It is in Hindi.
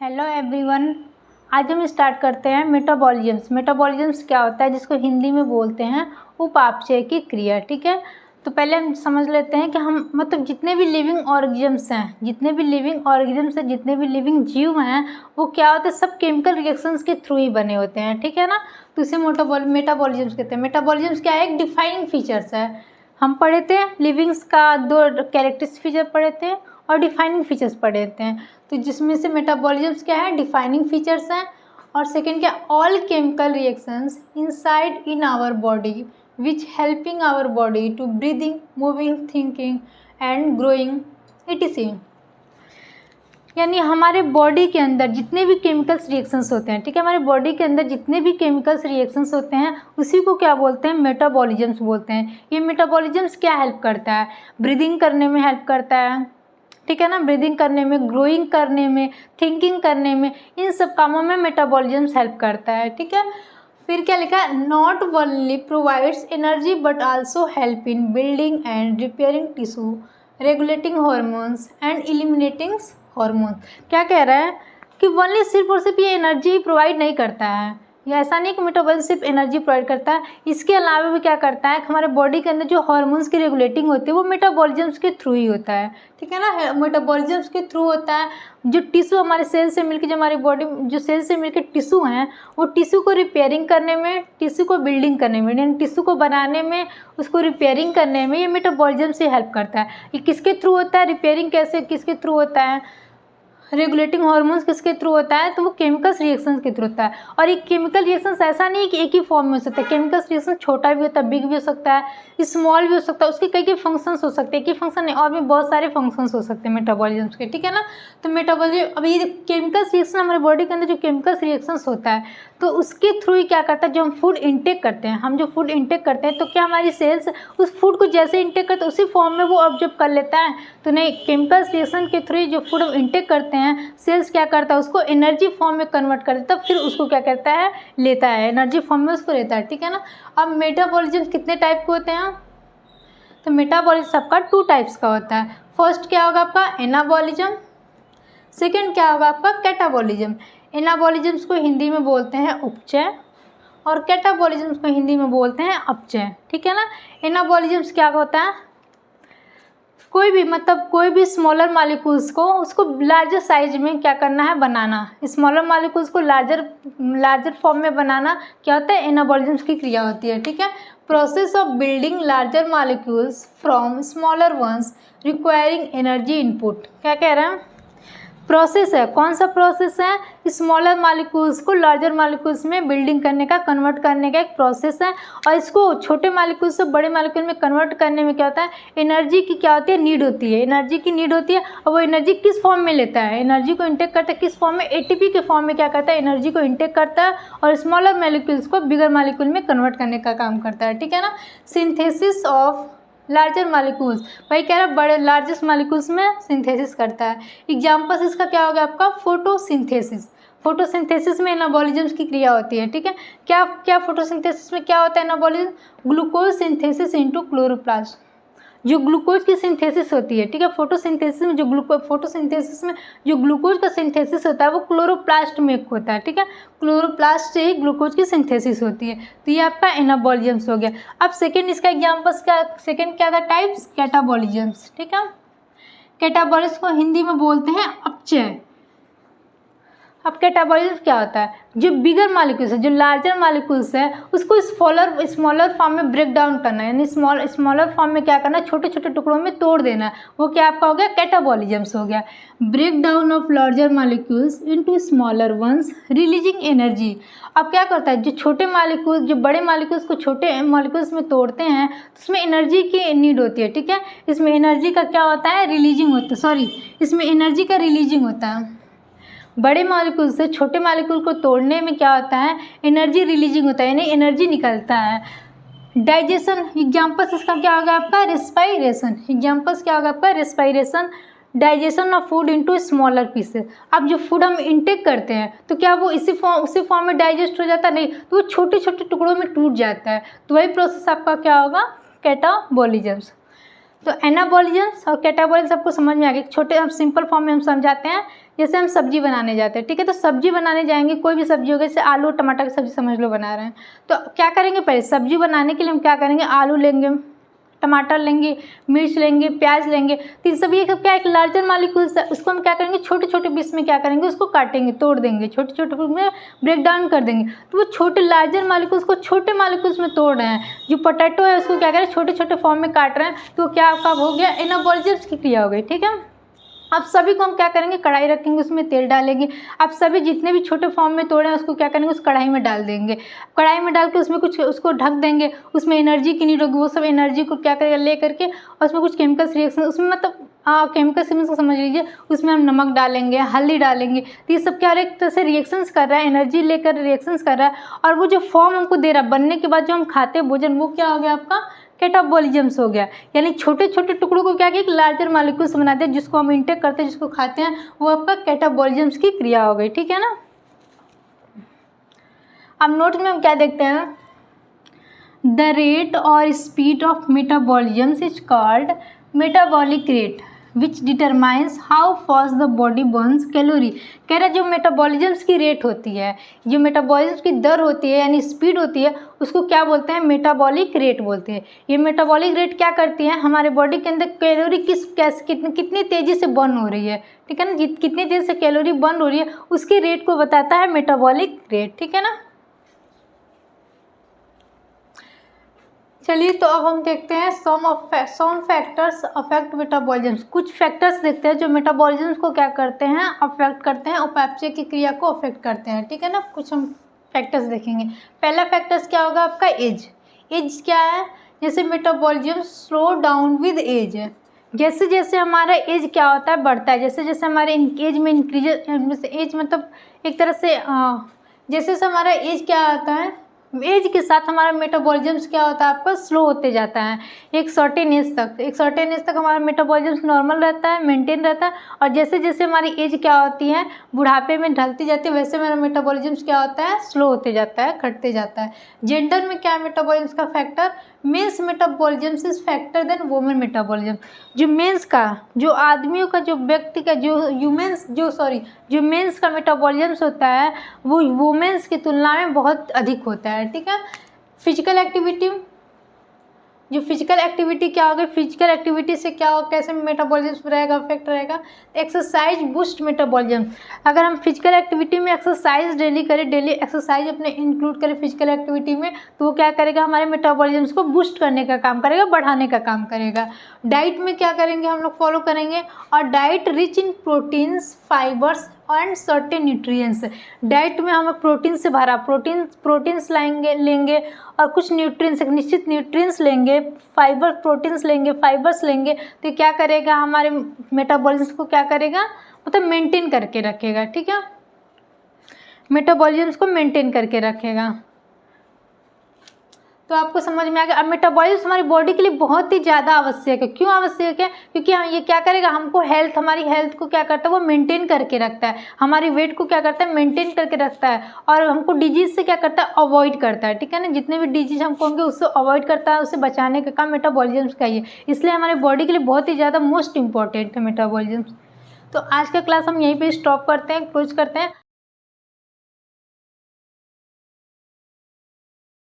Hello everyone. आज हम स्टार्ट करते हैं मेटाबॉलिज्म्स। मेटाबॉलिज्म्स क्या होता है, जिसको हिंदी में बोलते हैं उपापचय की क्रिया। ठीक है, तो पहले हम समझ लेते हैं कि हम जितने भी लिविंग ऑर्गेनिजम्स हैं, जितने भी लिविंग जीव हैं, वो क्या होते हैं, सब केमिकल रिएक्शंस के थ्रू ही बने होते हैं। ठीक है ना, तो इसे मेटाबॉलिज्म्स कहते हैं। मेटाबॉलिज्म्स क्या है, एक डिफाइनिंग फीचर्स है। हम पढ़े थे लिविंग्स का दो कैरेक्टरिस्टिक फीचर पढ़े थे और डिफाइनिंग फीचर्स पढ़े थे। तो जिसमें से मेटाबॉलिज्म्स क्या है, डिफाइनिंग फीचर्स हैं। और सेकेंड क्या, all chemical reactions inside in our body which helping our body to breathing, moving, thinking and growing etc। यानी हमारे बॉडी के अंदर जितने भी केमिकल्स रिएक्शंस होते हैं, ठीक है, हमारे बॉडी के अंदर जितने भी केमिकल्स रिएक्शंस होते हैं उसी को क्या बोलते हैं, मेटाबॉलिज्म्स बोलते हैं। ये मेटाबॉलिज्म्स क्या हेल्प करता है, ब्रीदिंग करने में हेल्प करता है, ठीक है ना, ब्रीदिंग करने में, ग्रोइंग करने में, थिंकिंग करने में, इन सब कामों में मेटाबॉलिज्म्स हेल्प करता है। ठीक है, फिर क्या लिखा है, not only provides energy but also help in building and repairing tissue, regulating hormones and eliminating hormone. क्या कह रहा है कि ओनली सिर्फ और सिर्फ ये एनर्जी प्रोवाइड नहीं करता है, या ऐसा नहीं कि मेटाबॉलिज्म सिर्फ एनर्जी प्रोवाइड करता है, इसके अलावा भी क्या करता है, हमारे बॉडी के अंदर जो हार्मोन्स की रेगुलेटिंग होती है वो मेटाबॉलिज्म्स के थ्रू ही होता है। ठीक है ना, मेटाबॉलिज्म्स के थ्रू होता है। जो टिश्यू हमारे सेल से मिलकर, जो हमारी बॉडी जो सेल से मिलकर टिश्यू हैं, वो टिश्यू को रिपेयरिंग करने में, टिश्यू को बिल्डिंग करने में, यानी टिश्यू को बनाने में, उसको रिपेयरिंग करने में ये मेटाबॉलिज्म से हेल्प करता है। ये किसके थ्रू होता है, रिपेयरिंग कैसे किसके थ्रू होता है, रेगुलेटिंग हार्मोन्स किसके थ्रू होता है, तो वो केमिकल्स रिएक्शंस के थ्रू होता है। और ये केमिकल रिएक्शंस ऐसा नहीं है कि एक ही फॉर्म में हो सकता है, केमिकल्स रिएक्शन छोटा भी होता है, बिग भी हो सकता है, स्मॉल भी हो सकता है, उसके कई कई फंक्शंस हो सकते हैं, एक ही फंक्शन नहीं और भी बहुत सारे फंक्शंस हो सकते हैं मेटाबॉलिज्म्स के। ठीक है ना, तो मेटाबॉलिज्म, अब ये केमिकल्स रिएक्शन हमारे बॉडी के अंदर जो केमिकल्स रिएक्शंस होता है, तो उसके थ्रू ही क्या करता है, जो हम फूड इंटेक करते हैं, हम जो फूड इंटेक करते हैं, तो क्या हमारी सेल्स उस फूड को जैसे इंटेक करते हैं उसी फॉर्म में वो ऑब्जर्व कर लेता है, तो नहीं, केमिकल्स रिएक्शन के थ्रू जो फूड हम इंटेक करते हैं, सेल्स क्या करता है, उसको एनर्जी फॉर्म में कन्वर्ट कर देता है, फिर उसको क्या करता है, लेता है, एनर्जी फॉर्म में उसको लेता है। ठीक है ना, अब मेटाबॉलिज्म कितने टाइप के होते हैं, तो मेटाबॉलिज्म सबका 2 टाइप्स का होता है। फर्स्ट क्या होगा आपका, एनाबॉलिज्म, सेकेंड क्या होगा आपका, कैटाबॉलिज्म। एनाबॉलिज्म्स को हिंदी में बोलते हैं उपचय और कैटाबॉलिज्म्स को हिंदी में बोलते हैं अपचय। ठीक है ना, एनाबॉलिज्म्स क्या होता है, कोई भी स्मॉलर मालिक्यूल्स को उसको लार्जर साइज में क्या करना है, बनाना, स्मॉलर मालिक्यूल्स को लार्जर फॉर्म में बनाना क्या होता है, एनाबॉलिज्म्स की क्रिया होती है। ठीक है, process of building larger molecules from smaller once requiring energy input. क्या कह रहे हैं, प्रोसेस है, कौन सा प्रोसेस है, स्मॉलर मालिक्यूल्स को लार्जर मालिक्यूल्स में बिल्डिंग करने का, कन्वर्ट करने का एक प्रोसेस है। और इसको छोटे मालिक्यूल से बड़े मालिक्यूल में कन्वर्ट करने में क्या होता है, एनर्जी की क्या होती है, नीड होती है, एनर्जी की नीड होती है। और वो एनर्जी किस फॉर्म में लेता है, एनर्जी को इंटेक करता है किस फॉर्म में, एटीपी के फॉर्म में क्या करता है, एनर्जी को इंटेक करता है और स्मॉलर मालिक्यूल्स को बिगर मालिक्यूल में कन्वर्ट करने का काम करता है। ठीक है ना, सिंथेसिस ऑफ लार्जर मालिक्यूल्स, भाई कह रहा है बड़े लार्जेस्ट मालिक्यूल्स में सिंथेसिस करता है। एग्जाम्पल्स इसका क्या होगा आपका, फोटोसिंथेसिस। फोटोसिंथेसिस में एनाबॉलिज्म्स की क्रिया होती है। ठीक है, क्या क्या फोटोसिंथेसिस में क्या होता है, anabolism, glucose synthesis into chloroplast, जो ग्लूकोज की सिंथेसिस होती है। ठीक है, फोटोसिंथेसिस में जो ग्लूकोज का सिंथेसिस होता है वो क्लोरोप्लास्ट में होता है। ठीक है, क्लोरोप्लास्ट से ही ग्लूकोज की सिंथेसिस होती है, तो ये आपका एनाबॉलिज्म्स हो गया। अब सेकेंड इसका एग्जाम्पल्स क्या, सेकेंड क्या था टाइप्स, कैटाबॉलिज्म्स। ठीक है, कैटाबॉलिज्म को हिंदी में बोलते हैं अपचय। अब कैटाबॉलिज्म क्या होता है, जो बिगर मालिक्यूल्स है, जो लार्जर मालिक्यूल्स है, उसको स्मॉलर फॉर्म में ब्रेक डाउन करना है, यानी स्मॉलर फॉर्म में क्या करना है, छोटे छोटे टुकड़ों में तोड़ देना है, वो क्या आपका हो गया, कैटाबॉलिज्म्स हो गया। Break down of larger molecules into smaller ones releasing energy. अब क्या करता है, जो छोटे मालिक्यूल्स, जो बड़े मालिक्यूल्स को छोटे मालिक्यूल्स में तोड़ते हैं, तो उसमें एनर्जी की नीड होती है। ठीक है, इसमें एनर्जी का क्या होता है, रिलीजिंग होता है, इसमें एनर्जी का रिलीजिंग होता है। बड़े मालिक्यूल से छोटे मालिक्यूल को तोड़ने में क्या होता है, एनर्जी रिलीजिंग होता है, यानी एनर्जी निकलता है। डाइजेशन, एग्जाम्पल्स इसका क्या होगा आपका, रेस्पायरेशन। एग्जाम्पल्स क्या होगा आपका, respiration, digestion of food into smaller pieces. अब जो फूड हम इंटेक करते हैं तो क्या वो उसी फॉर्म में डाइजेस्ट हो जाता है, नहीं, तो वो छोटे छोटे टुकड़ों में टूट जाता है, तो वही प्रोसेस आपका क्या होगा, कैटाबॉलिज्म्स। तो एनाबॉलिजम्स और कैटाबॉलिज्म सबको समझ में आ गया। छोटे हम सिंपल फॉर्म में हम समझाते हैं, जैसे हम सब्जी बनाने जाते हैं, ठीक है। तो सब्जी बनाने जाएंगे, कोई भी सब्जी होगी, जैसे आलू टमाटर की सब्जी समझ लो बना रहे हैं, तो क्या करेंगे, पहले सब्जी बनाने के लिए हम क्या करेंगे, आलू लेंगे, टमाटर लेंगे, मिर्च लेंगे, प्याज लेंगे। तो इन सभी का क्या एक लार्जर मालिक्यूल्स है, उसको हम क्या करेंगे, छोटे छोटे पीस में क्या करेंगे, उसको काटेंगे, तोड़ देंगे, छोटे छोटे पीस में ब्रेक डाउन कर देंगे। तो वो छोटे लार्जर मालिक्यूल्स को छोटे मालिक्यूल्स में तोड़ रहे हैं। जो पोटैटो है उसको क्या करें, छोटे छोटे फॉर्म में काट रहे हैं, तो क्या आपका हो गया, एनाबॉलिज्म की क्रिया हो गई, ठीक है। अब सभी को हम क्या करेंगे, कढ़ाई रखेंगे, उसमें तेल डालेंगे। अब सभी जितने भी छोटे फॉर्म में तोड़े हैं उसको क्या करेंगे, उस कढ़ाई में डाल देंगे। कढ़ाई में डाल के उसमें कुछ उसको ढक देंगे, उसमें एनर्जी की नीड होगी, वो सब एनर्जी को क्या करेगा, ले करके और उसमें कुछ केमिकल्स रिएक्शन, उसमें मतलब केमिकल्स को समझ लीजिए, उसमें हम नमक डालेंगे, हल्दी डालेंगे। तो ये सब क्या एक तरह से रिएक्शंस कर रहा है, एनर्जी लेकर रिएक्शंस कर रहा है, और वो जो फॉर्म हमको दे रहा है बनने के बाद जो हम खाते हैं भोजन, वो क्या हो गया आपका, कैटाबॉलिज्म्स हो गया। यानी छोटे छोटे टुकड़ों को क्या किया, एक लार्जर मालिक्यूल्स बनाते हैं, जिसको हम इंटेक करते हैं, जिसको खाते हैं, वो आपका कैटाबॉलिज्म्स की क्रिया हो गई, ठीक है ना। अब नोट में हम क्या देखते हैं, द रेट और speed of metabolisms is called metabolic rate which determines how fast the body burns calorie. कह रहा है जो मेटाबॉलिज्म्स की रेट होती है, जो मेटाबॉलिज्म की दर होती है यानी स्पीड होती है, उसको क्या बोलते हैं, मेटाबॉलिक रेट बोलते हैं। ये मेटाबॉलिक रेट क्या करती है, हमारे बॉडी के अंदर कैलोरी कितनी तेज़ी से बर्न हो रही है, ठीक है ना, कितनी तेज़ी से कैलोरी बर्न हो रही है, उसकी रेट को बताता है मेटाबॉलिक रेट, ठीक है ना। चलिए तो अब हम देखते हैं सम फैक्टर्स अफेक्ट मेटाबॉलिज्म। कुछ फैक्टर्स देखते हैं जो मेटाबॉलिज्म को क्या करते हैं, अफेक्ट करते हैं, उपापचय की क्रिया को अफेक्ट करते हैं, ठीक है ना। कुछ हम फैक्टर्स देखेंगे। पहला फैक्टर्स क्या होगा आपका, एज। एज क्या है, जैसे metabolism slow down with age. जैसे जैसे हमारा एज क्या होता है, बढ़ता है, जैसे जैसे हमारे एज में इंक्रीज, एज मतलब एक तरह से जैसे जैसे हमारा एज क्या होता है, एज के साथ हमारा मेटाबॉलिज्म क्या होता है आपका, स्लो होते जाता है। एक सर्टेन एज तक हमारा मेटाबॉलिज्म नॉर्मल रहता है, मेंटेन रहता है, और जैसे जैसे हमारी एज क्या होती है, बुढ़ापे में ढलती जाती है, वैसे मेरा मेटाबॉलिज्म क्या होता है, स्लो होते जाता है, घटते जाता है। जेंडर में क्या है मेटाबॉलिज्म का factor, men's metabolism is factor than women metabolism. जो मेंस का, जो आदमियों का, जो व्यक्ति का, जो मेंस का मेटाबॉलिज्म होता है, वो वुमेन्स की तुलना में बहुत अधिक होता है, ठीक है। फिजिकल एक्टिविटी, जो फिजिकल एक्टिविटी क्या होगी, फिजिकल एक्टिविटी से क्या हो, कैसे मेटाबॉलिज्म रहेगा, इफेक्ट रहेगा। Exercise boost metabolism. अगर हम फिजिकल एक्टिविटी में एक्सरसाइज डेली करें, डेली एक्सरसाइज अपने इंक्लूड करें फिजिकल एक्टिविटी में, तो वो क्या करेगा, हमारे मेटाबॉलिज्म को बूस्ट करने का काम करेगा, बढ़ाने का काम करेगा। डाइट में क्या करेंगे हम लोग, फॉलो करेंगे, और diet rich in proteins, fibres and certain nutrients. Diet में हम प्रोटीन से भरा, प्रोटीन्स लेंगे और कुछ न्यूट्रिएंट्स, एक निश्चित न्यूट्रिएंट्स लेंगे, प्रोटीन्स लेंगे, फाइबर्स लेंगे, तो क्या करेगा, हमारे मेटाबॉलिज्म को क्या करेगा, मतलब मेंटेन करके रखेगा, ठीक है, मेटाबॉलिज्म को मेंटेन करके रखेगा। तो आपको समझ में आ गया। अब मेटाबॉलिज्म हमारी बॉडी के लिए बहुत ही ज़्यादा आवश्यक है। क्यों आवश्यक है, क्योंकि हम ये क्या करेगा, हमको हमारी हेल्थ को क्या करता है, वो मेंटेन करके रखता है, हमारी वेट को क्या करता है, मेंटेन करके रखता है, और हमको डिजीज से क्या करता है, अवॉइड करता है, ठीक है ना। जितने भी डिजीज हमको होंगे उससे अवॉइड करता है, उससे बचाने का काम मेटाबॉलिज्म का ही है, इसलिए हमारे बॉडी के लिए बहुत ही ज़्यादा मोस्ट इंपॉर्टेंट है मेटाबॉलिज्म। तो आज का क्लास हम यहीं पर स्टॉप करते हैं, क्लोज करते हैं।